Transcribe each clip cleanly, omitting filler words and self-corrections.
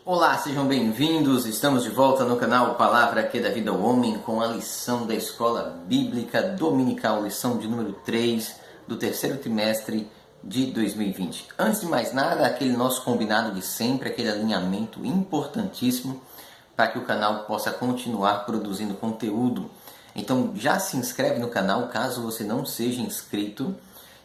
Olá, sejam bem-vindos. Estamos de volta no canal Palavra que dá vida ao homem com a lição da Escola Bíblica Dominical, lição de número 3 do terceiro trimestre de 2020. Antes de mais nada, aquele nosso combinado de sempre, aquele alinhamento importantíssimo para que o canal possa continuar produzindo conteúdo. Então já se inscreve no canal caso você não seja inscrito,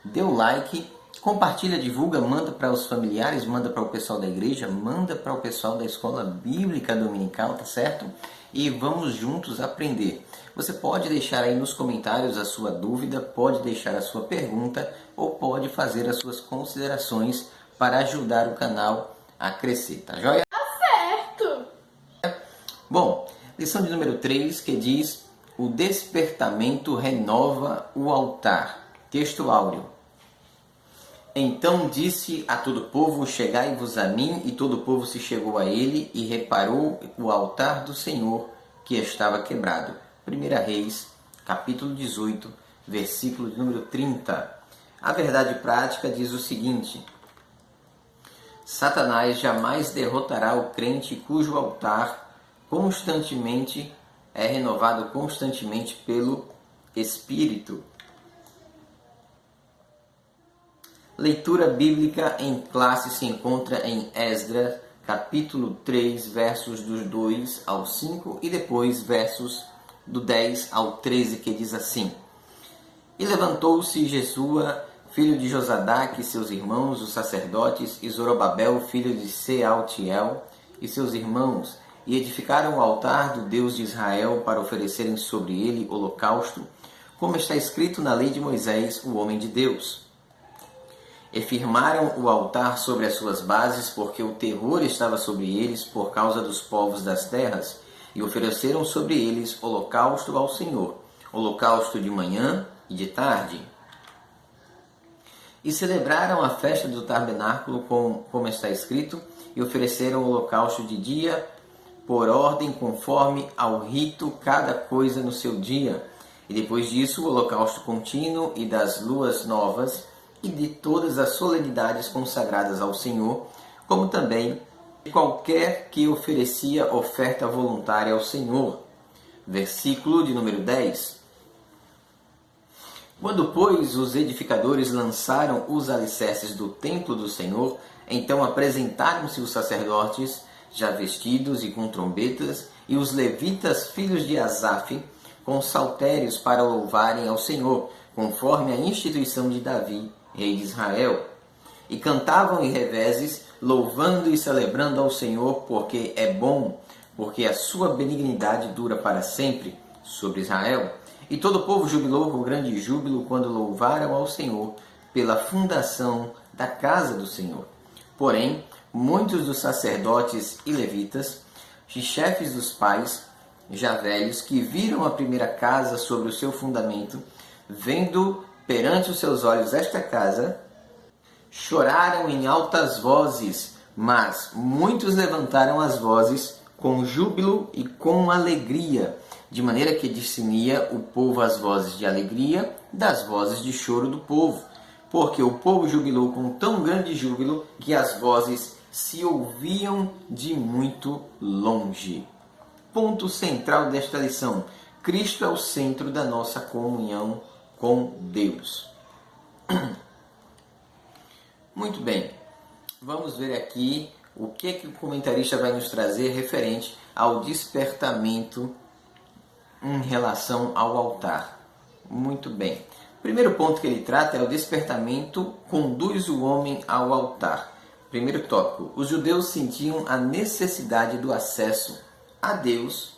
dê o like, compartilha, divulga, manda para os familiares, manda para o pessoal da igreja, manda para o pessoal da Escola Bíblica Dominical, tá certo? E vamos juntos aprender. Você pode deixar aí nos comentários a sua dúvida, pode deixar a sua pergunta ou pode fazer as suas considerações para ajudar o canal a crescer, tá joia? Tá certo! Bom, lição de número 3 que diz: o despertamento renova o altar. Texto áureo. Então disse a todo o povo: chegai-vos a mim. E todo o povo se chegou a ele e reparou o altar do Senhor que estava quebrado. 1 Reis, capítulo 18, versículo de número 30. A verdade prática diz o seguinte: Satanás jamais derrotará o crente cujo altar constantemente é renovado constantemente pelo Espírito. Leitura bíblica em classe se encontra em Esdras, capítulo 3, versos dos 2 ao 5 e depois versos do 10 ao 13, que diz assim: E levantou-se Jesua, filho de Josadaque, e seus irmãos, os sacerdotes, e Zorobabel, filho de Sealtiel, e seus irmãos, e edificaram o altar do Deus de Israel para oferecerem sobre ele holocausto, como está escrito na lei de Moisés, o homem de Deus. E firmaram o altar sobre as suas bases, porque o terror estava sobre eles por causa dos povos das terras, e ofereceram sobre eles holocausto ao Senhor, holocausto de manhã e de tarde. E celebraram a festa do tabernáculo, como está escrito, e ofereceram holocausto de dia, por ordem, conforme ao rito, cada coisa no seu dia. E depois disso, o holocausto contínuo e das luas novas, e de todas as solenidades consagradas ao Senhor, como também de qualquer que oferecia oferta voluntária ao Senhor. Versículo de número 10. Quando, pois, os edificadores lançaram os alicerces do templo do Senhor, então apresentaram-se os sacerdotes, já vestidos e com trombetas, e os levitas, filhos de Asaf, com saltérios para louvarem ao Senhor, conforme a instituição de Davi, rei de Israel. E cantavam em reveses, louvando e celebrando ao Senhor, porque é bom, porque a sua benignidade dura para sempre sobre Israel. E todo o povo jubilou com grande júbilo quando louvaram ao Senhor pela fundação da casa do Senhor. Porém, muitos dos sacerdotes e levitas, e chefes dos pais, já velhos, que viram a primeira casa sobre o seu fundamento, vendo perante os seus olhos esta casa, choraram em altas vozes, mas muitos levantaram as vozes com júbilo e com alegria, de maneira que discernia o povo as vozes de alegria das vozes de choro do povo, porque o povo jubilou com tão grande júbilo que as vozes se ouviam de muito longe. Ponto central desta lição: Cristo é o centro da nossa comunhão com Deus. Muito bem, vamos ver aqui o que o comentarista vai nos trazer referente ao despertamento em relação ao altar. Muito bem. O primeiro ponto que ele trata é o despertamento conduz o homem ao altar. Primeiro tópico: os judeus sentiam a necessidade do acesso a Deus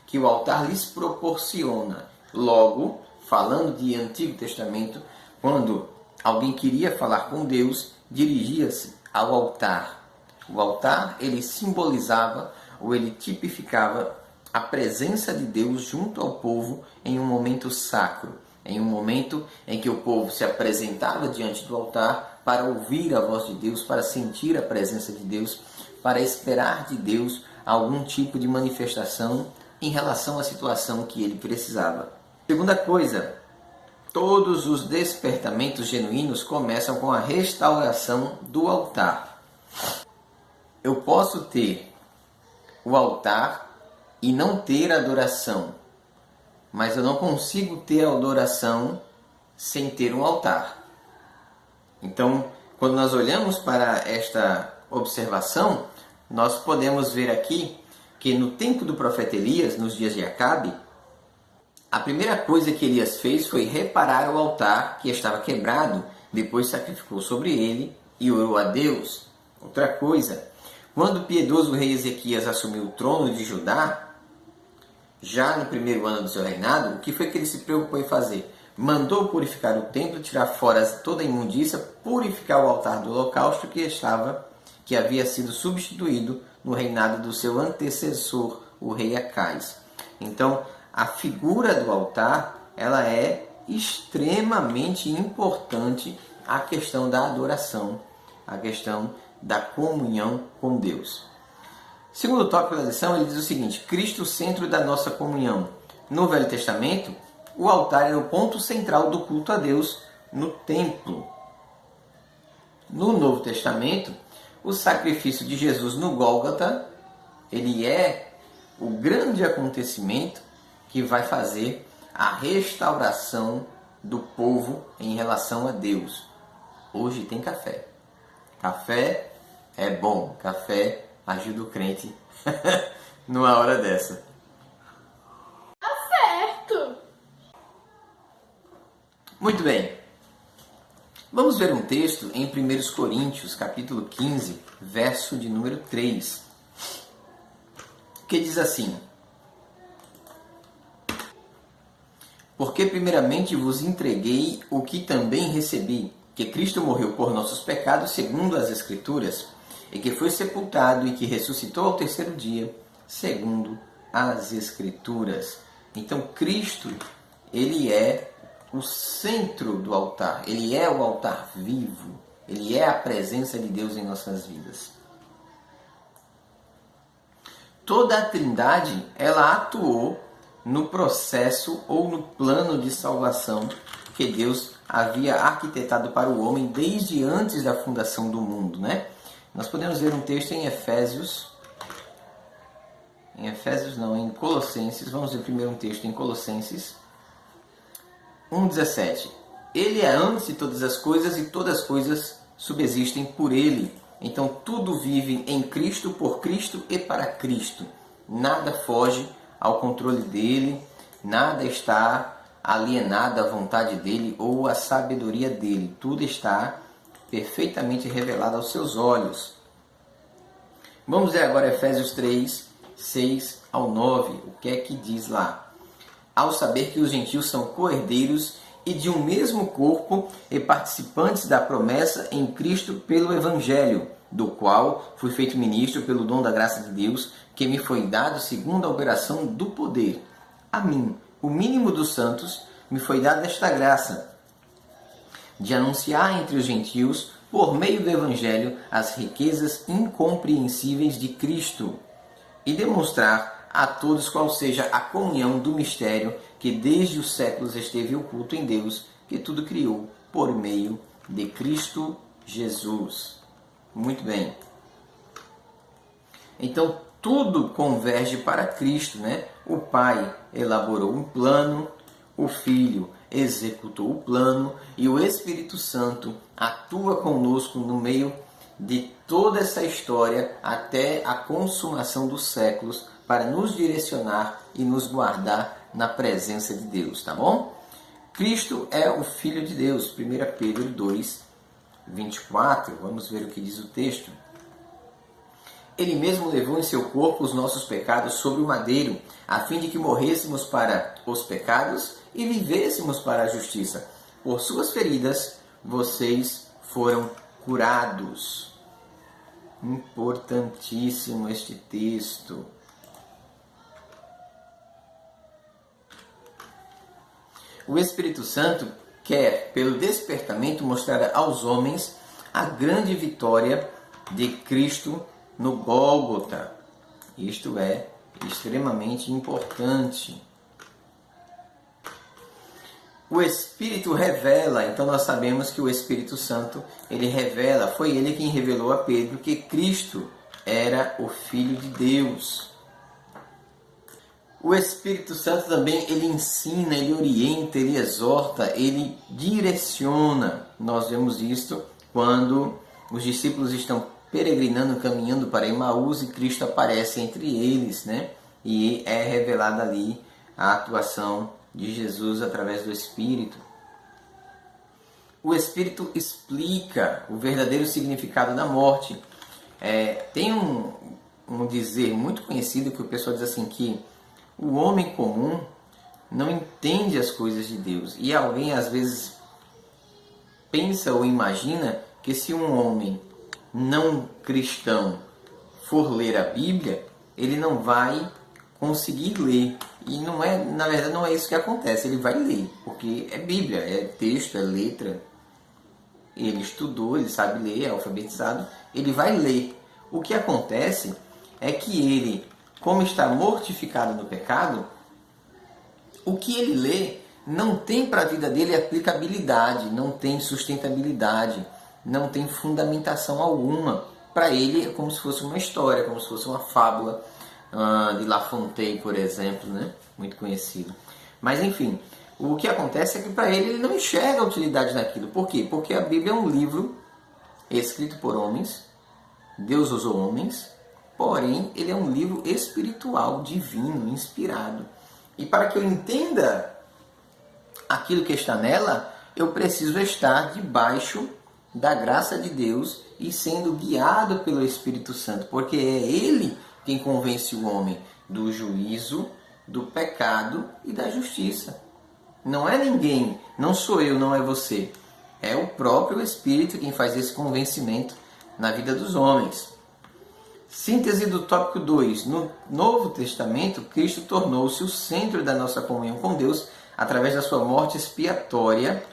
que o altar lhes proporciona. Logo, falando de Antigo Testamento, quando alguém queria falar com Deus, dirigia-se ao altar. O altar, ele simbolizava ou ele tipificava a presença de Deus junto ao povo em um momento sacro, em um momento em que o povo se apresentava diante do altar para ouvir a voz de Deus, para sentir a presença de Deus, para esperar de Deus algum tipo de manifestação em relação à situação que ele precisava. Segunda coisa, todos os despertamentos genuínos começam com a restauração do altar. eu posso ter o altar e não ter adoração, mas eu não consigo ter adoração sem ter um altar. Então, quando nós olhamos para esta observação, nós podemos ver aqui que no tempo do profeta Elias, nos dias de Acabe, a primeira coisa que Elias fez foi reparar o altar que estava quebrado, depois sacrificou sobre ele e orou a Deus. Outra coisa, quando o piedoso rei Ezequias assumiu o trono de Judá, já no primeiro ano do seu reinado, o que foi que ele se preocupou em fazer? Mandou purificar o templo, tirar fora toda a imundícia, purificar o altar do holocausto que havia sido substituído no reinado do seu antecessor, o rei Acais. Então, a figura do altar, ela é extremamente importante à questão da adoração, à questão da comunhão com Deus. Segundo tópico da lição, ele diz o seguinte: Cristo, o centro da nossa comunhão. No Velho Testamento, o altar era o ponto central do culto a Deus no templo. No Novo Testamento, o sacrifício de Jesus no Gólgota, ele é o grande acontecimento que vai fazer a restauração do povo em relação a Deus. Hoje tem café. Café é bom. Café ajuda o crente numa hora dessa. Tá certo! Muito bem. Vamos ver um texto em 1 Coríntios, capítulo 15, verso de número 3, que diz assim: Porque primeiramente vos entreguei o que também recebi, que Cristo morreu por nossos pecados segundo as Escrituras, e que foi sepultado e que ressuscitou ao terceiro dia, segundo as Escrituras. Então Cristo, ele é o centro do altar, ele é o altar vivo, ele é a presença de Deus em nossas vidas. Toda a Trindade, ela atuou no processo ou no plano de salvação que Deus havia arquitetado para o homem desde antes da fundação do mundo, né? Nós podemos ver um texto em em Colossenses, vamos ver primeiro um texto em Colossenses 1,17. Ele é antes de todas as coisas e todas as coisas subsistem por ele. Então tudo vive em Cristo, por Cristo e para Cristo. Nada foge ao controle dele, nada está alienado à vontade dele ou à sabedoria dele. Tudo está perfeitamente revelado aos seus olhos. Vamos ver agora Efésios 3, 6 ao 9. O que é que diz lá? Ao saber que os gentios são co-herdeiros e de um mesmo corpo e participantes da promessa em Cristo pelo Evangelho, do qual fui feito ministro pelo dom da graça de Deus, que me foi dado segundo a operação do poder. A mim, o mínimo dos santos, me foi dada esta graça, de anunciar entre os gentios, por meio do Evangelho, as riquezas incompreensíveis de Cristo, e demonstrar a todos qual seja a comunhão do mistério que desde os séculos esteve oculto em Deus, que tudo criou por meio de Cristo Jesus. Muito bem. Então, tudo converge para Cristo, né? O Pai elaborou um plano, o Filho executou o plano e o Espírito Santo atua conosco no meio de toda essa história até a consumação dos séculos para nos direcionar e nos guardar na presença de Deus, tá bom? Cristo é o Filho de Deus, 1 Pedro 2, 24, vamos ver o que diz o texto. Ele mesmo levou em seu corpo os nossos pecados sobre o madeiro, a fim de que morrêssemos para os pecados e vivêssemos para a justiça. Por suas feridas, vocês foram curados. Importantíssimo este texto. O Espírito Santo quer, pelo despertamento, mostrar aos homens a grande vitória de Cristo no Gólgota. Isto é extremamente importante. O Espírito revela, então nós sabemos que o Espírito Santo, ele revela, foi ele quem revelou a Pedro que Cristo era o Filho de Deus. O Espírito Santo também, ele ensina, ele orienta, ele exorta, ele direciona. Nós vemos isto quando os discípulos estão peregrinando, caminhando para Emaús e Cristo aparece entre eles, né? E é revelada ali a atuação de Jesus através do Espírito. O Espírito explica o verdadeiro significado da morte. Tem um dizer muito conhecido que o pessoal diz assim que o homem comum não entende as coisas de Deus. E alguém às vezes pensa ou imagina que se um homem não cristão for ler a Bíblia, ele não vai conseguir ler. E não é, na verdade não é isso que acontece, ele vai ler, porque é Bíblia, é texto, é letra. Ele estudou, ele sabe ler, é alfabetizado, ele vai ler. O que acontece é que ele, como está mortificado no pecado, o que ele lê não tem para a vida dele aplicabilidade, não tem sustentabilidade, não tem fundamentação alguma. Para ele é como se fosse uma história, como se fosse uma fábula de La Fontaine, por exemplo, né? Muito conhecido. Mas enfim, o que acontece é que para ele não enxerga a utilidade naquilo. Por quê? Porque a Bíblia é um livro escrito por homens, Deus usou homens, porém ele é um livro espiritual, divino, inspirado. E para que eu entenda aquilo que está nela, eu preciso estar debaixo da graça de Deus e sendo guiado pelo Espírito Santo, porque é Ele quem convence o homem do juízo, do pecado e da justiça. Não é ninguém, não sou eu, não é você. É o próprio Espírito quem faz esse convencimento na vida dos homens. Síntese do tópico 2. No Novo Testamento, Cristo tornou-se o centro da nossa comunhão com Deus através da sua morte expiatória,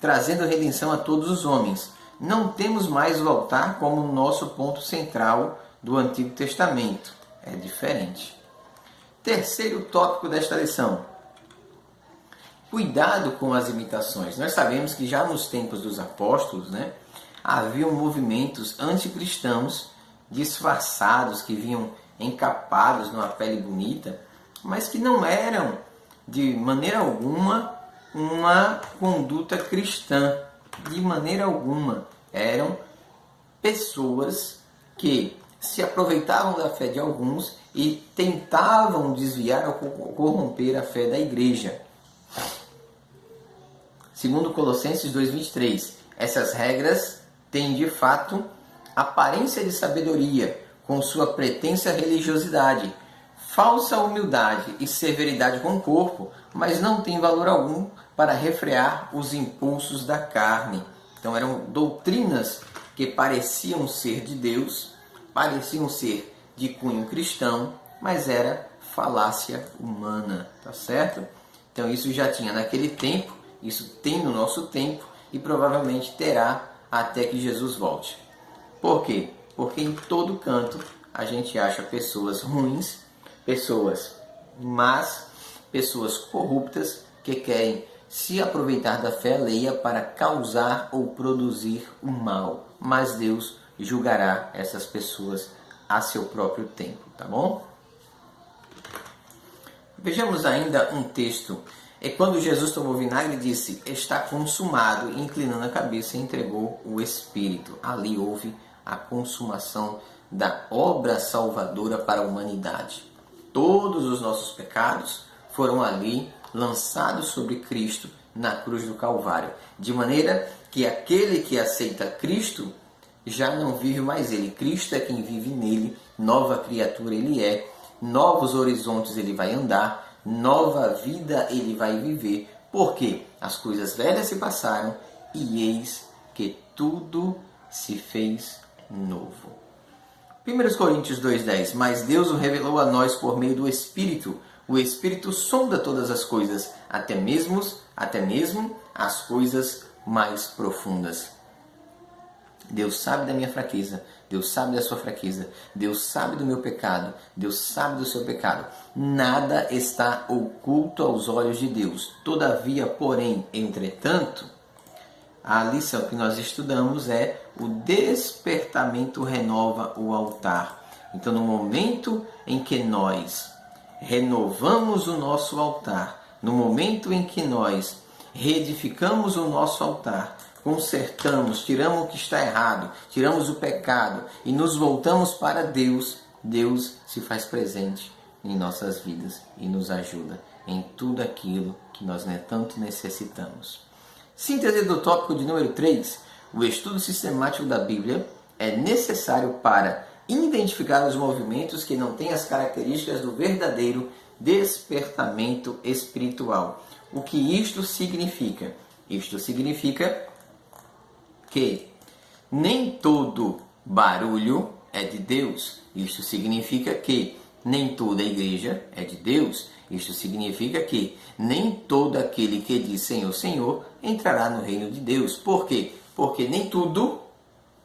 trazendo redenção a todos os homens. Não temos mais o altar como nosso ponto central do Antigo Testamento. É diferente. Terceiro tópico desta lição. Cuidado com as imitações. Nós sabemos que já nos tempos dos apóstolos, né, haviam movimentos anticristãos disfarçados, que vinham encapados numa pele bonita, mas que não eram de maneira alguma uma conduta cristã. De maneira alguma. Eram pessoas que se aproveitavam da fé de alguns e tentavam desviar ou corromper a fé da igreja. Segundo Colossenses 2,23, essas regras têm de fato aparência de sabedoria, com sua pretensa religiosidade, falsa humildade e severidade com o corpo, mas não tem valor algum para refrear os impulsos da carne. Então eram doutrinas que pareciam ser de Deus, pareciam ser de cunho cristão, mas era falácia humana, tá certo? Então isso já tinha naquele tempo, isso tem no nosso tempo e provavelmente terá até que Jesus volte. Por quê? Porque em todo canto a gente acha pessoas ruins, pessoas más, pessoas corruptas que querem se aproveitar da fé alheia para causar ou produzir o mal. Mas Deus julgará essas pessoas a seu próprio tempo, tá bom? Vejamos ainda um texto. É quando Jesus tomou vinagre e disse, está consumado, e inclinando a cabeça entregou o Espírito. Ali houve a consumação da obra salvadora para a humanidade. Todos os nossos pecados foram ali lançados sobre Cristo na cruz do Calvário. De maneira que aquele que aceita Cristo já não vive mais ele. Cristo é quem vive nele, nova criatura ele é, novos horizontes ele vai andar, nova vida ele vai viver. Porque as coisas velhas se passaram e eis que tudo se fez novo. 1 Coríntios 2,10. Mas Deus o revelou a nós por meio do Espírito. O Espírito sonda todas as coisas, até mesmo as coisas mais profundas. Deus sabe da minha fraqueza, Deus sabe da sua fraqueza, Deus sabe do meu pecado, Deus sabe do seu pecado. Nada está oculto aos olhos de Deus. Todavia, porém, entretanto, a lição que nós estudamos é o despertamento renova o altar. Então, no momento em que nós renovamos o nosso altar, no momento em que nós reedificamos o nosso altar, consertamos, tiramos o que está errado, tiramos o pecado e nos voltamos para Deus, Deus se faz presente em nossas vidas e nos ajuda em tudo aquilo que nós tanto necessitamos. Síntese do tópico de número 3. O estudo sistemático da Bíblia é necessário para identificar os movimentos que não têm as características do verdadeiro despertamento espiritual. O que isto significa? Isto significa que nem todo barulho é de Deus. Isto significa que nem toda igreja é de Deus. Isto significa que nem todo aquele que diz Senhor, Senhor entrará no reino de Deus. Por quê? Porque nem tudo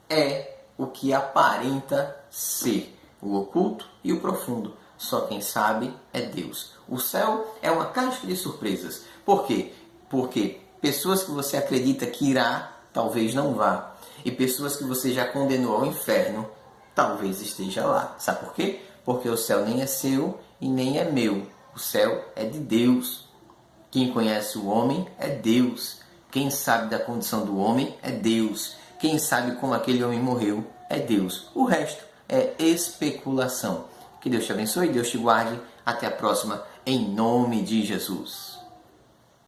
é o que aparenta ser, o oculto e o profundo. Só quem sabe é Deus. O céu é uma caixa de surpresas. Por quê? Porque pessoas que você acredita que irá, talvez não vá. E pessoas que você já condenou ao inferno, talvez esteja lá. Sabe por quê? Porque o céu nem é seu e nem é meu. O céu é de Deus. Quem conhece o homem é Deus. Quem sabe da condição do homem é Deus. Quem sabe como aquele homem morreu é Deus. O resto é especulação. Que Deus te abençoe, Deus te guarde. Até a próxima, em nome de Jesus.